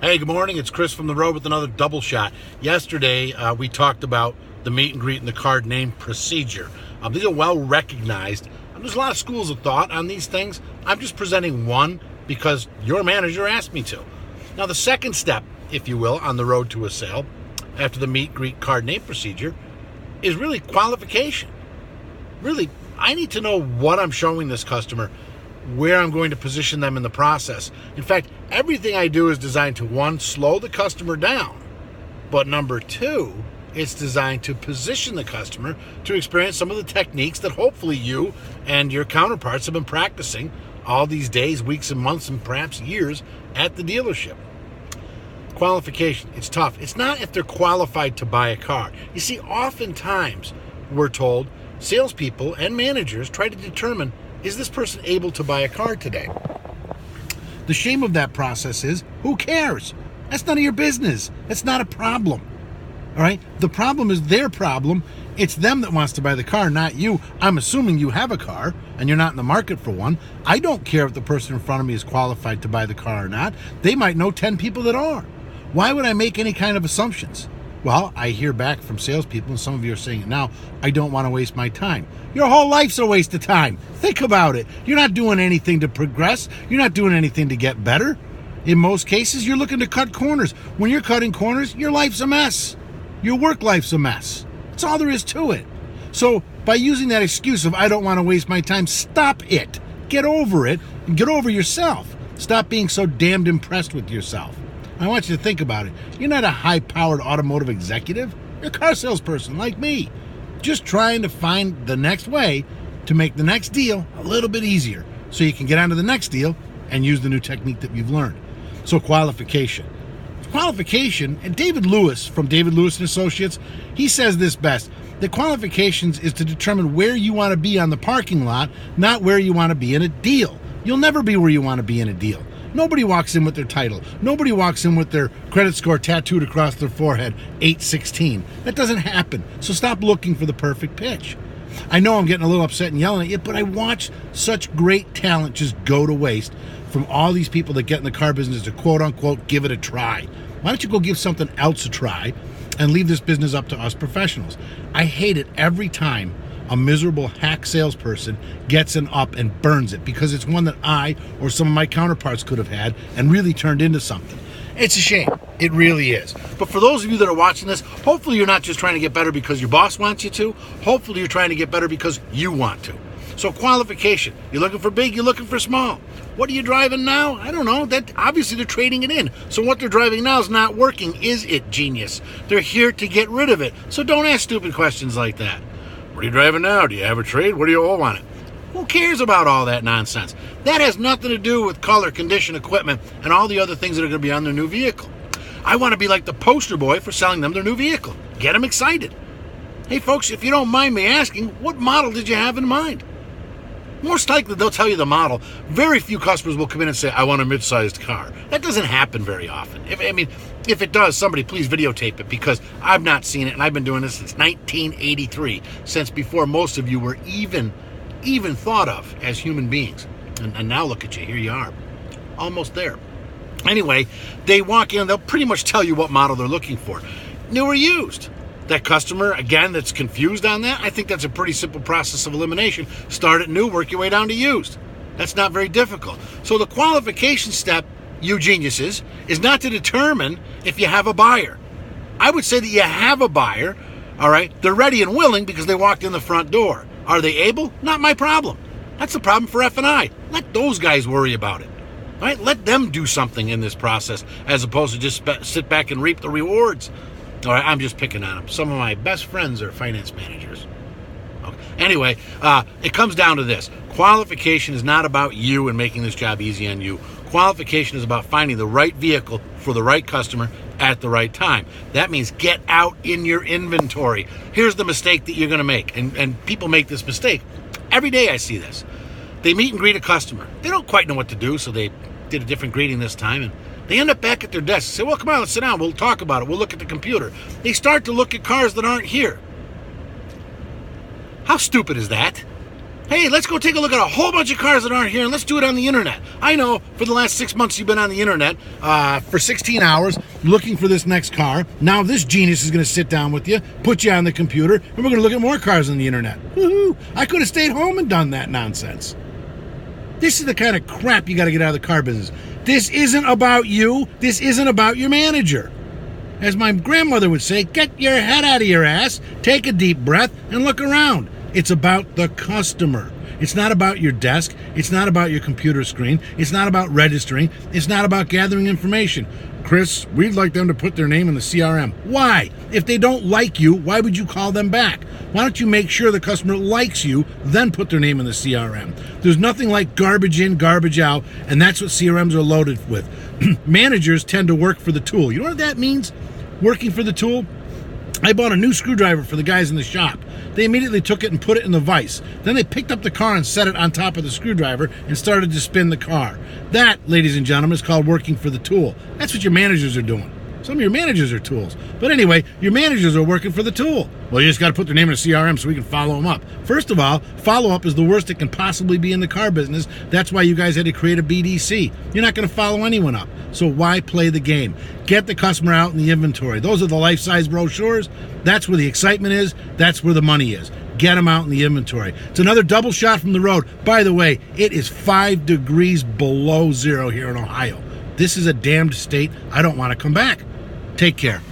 Hey, good morning. It's Chris from the road with another double shot. Yesterday, we talked about the meet and greet and the card name procedure. These are well recognized. There's a lot of schools of thought on these things. I'm just presenting one because your manager asked me to. Now, the second step, if you will, on the road to a sale after the meet, greet, card name procedure is really qualification. Really, I need to know what I'm showing this customer, where I'm going to position them in the process. In fact, everything I do is designed to, one, slow the customer down, but number two, it's designed to position the customer to experience some of the techniques that hopefully you and your counterparts have been practicing all these days, weeks, and months, and perhaps years at the dealership. Qualification, it's tough. It's not if they're qualified to buy a car. You see, oftentimes we're told salespeople and managers try to determine, is this person able to buy a car today? The shame of that process is, who cares? That's none of your business. That's not a problem. All right? The problem is their problem. It's them that wants to buy the car, not you. I'm assuming you have a car and you're not in the market for one. I don't care if the person in front of me is qualified to buy the car or not. They might know 10 people that are. Why would I make any kind of assumptions? Well, I hear back from salespeople, and some of you are saying it now, I don't want to waste my time. Your whole life's a waste of time. Think about it. You're not doing anything to progress. You're not doing anything to get better. In most cases, you're looking to cut corners. When you're cutting corners, your life's a mess. Your work life's a mess. That's all there is to it. So by using that excuse of I don't want to waste my time, stop it. Get over it and get over yourself. Stop being so damned impressed with yourself. I want you to think about it. You're not a high-powered automotive executive. You're a car salesperson like me, just trying to find the next way to make the next deal a little bit easier so you can get onto the next deal and use the new technique that you've learned. So qualification. Qualification, and David Lewis from David Lewis & Associates, he says this best. The qualifications is to determine where you want to be on the parking lot, not where you want to be in a deal. You'll never be where you want to be in a deal. Nobody walks in with their title. Nobody walks in with their credit score tattooed across their forehead, 816. That doesn't happen. So stop looking for the perfect pitch. I know I'm getting a little upset and yelling at you, but I watch such great talent just go to waste from all these people that get in the car business to quote unquote give it a try. Why don't you go give something else a try and leave this business up to us professionals? I hate it every time a miserable hack salesperson gets an up and burns it because it's one that I or some of my counterparts could have had and really turned into something. It's a shame. It really is. But for those of you that are watching this, hopefully you're not just trying to get better because your boss wants you to. Hopefully you're trying to get better because you want to. So qualification. You're looking for big, you're looking for small. What are you driving now? I don't know. That obviously they're trading it in. So what they're driving now is not working. Is it genius? They're here to get rid of it. So don't ask stupid questions like that. What are you driving now? Do you have a trade? What do you owe on it? Who cares about all that nonsense? That has nothing to do with color, condition, equipment, and all the other things that are going to be on their new vehicle. I want to be like the poster boy for selling them their new vehicle. Get them excited. Hey, folks, if you don't mind me asking, what model did you have in mind? Most likely, they'll tell you the model. Very few customers will come in and say, I want a mid-sized car. That doesn't happen very often. If it does, somebody please videotape it because I've not seen it, and I've been doing this since 1983, since before most of you were even thought of as human beings. And now look at you. Here you are. Almost there. Anyway, they walk in, they'll pretty much tell you what model they're looking for. New or used. That customer, again, that's confused on that, I think that's a pretty simple process of elimination. Start at new, work your way down to used. That's not very difficult. So the qualification step, you geniuses, is not to determine if you have a buyer. I would say that you have a buyer, all right? They're ready and willing because they walked in the front door. Are they able? Not my problem. That's the problem for F&I. Let those guys worry about it. All right? Let them do something in this process as opposed to just sit back and reap the rewards. All right, I'm just picking on them. Some of my best friends are finance managers. Okay. Anyway, it comes down to this. Qualification is not about you and making this job easy on you. Qualification is about finding the right vehicle for the right customer at the right time. That means get out in your inventory. Here's the mistake that you're going to make, and people make this mistake. Every day I see this. They meet and greet a customer. They don't quite know what to do, so they did a different greeting this time, and they end up back at their desk. Say, well, come on, let's sit down. We'll talk about it. We'll look at the computer. They start to look at cars that aren't here. How stupid is that? Hey, let's go take a look at a whole bunch of cars that aren't here, and let's do it on the internet. I know for the last 6 months you've been on the internet for 16 hours looking for this next car. Now this genius is going to sit down with you, put you on the computer, and we're going to look at more cars on the internet. Woohoo! I could have stayed home and done that nonsense. This is the kind of crap you got to get out of the car business. This isn't about you. This isn't about your manager. As my grandmother would say, get your head out of your ass, take a deep breath, and look around. It's about the customer. It's not about your desk. It's not about your computer screen. It's not about registering. It's not about gathering information. Chris, we'd like them to put their name in the CRM. Why? If they don't like you, why would you call them back? Why don't you make sure the customer likes you, then put their name in the CRM? There's nothing like garbage in, garbage out, and that's what CRMs are loaded with. Managers tend to work for the tool. You know what that means? Working for the tool? I bought a new screwdriver for the guys in the shop. They immediately took it and put it in the vise. Then they picked up the car and set it on top of the screwdriver and started to spin the car. That, ladies and gentlemen, is called working for the tool. That's what your managers are doing. Some of your managers are tools. But anyway, your managers are working for the tool. Well, you just got to put their name in a CRM so we can follow them up. First of all, follow-up is the worst it can possibly be in the car business. That's why you guys had to create a BDC. You're not going to follow anyone up. So why play the game? Get the customer out in the inventory. Those are the life-size brochures. That's where the excitement is. That's where the money is. Get them out in the inventory. It's another double shot from the road. By the way, it is 5 degrees below zero here in Ohio. This is a damned state. I don't want to come back. Take care.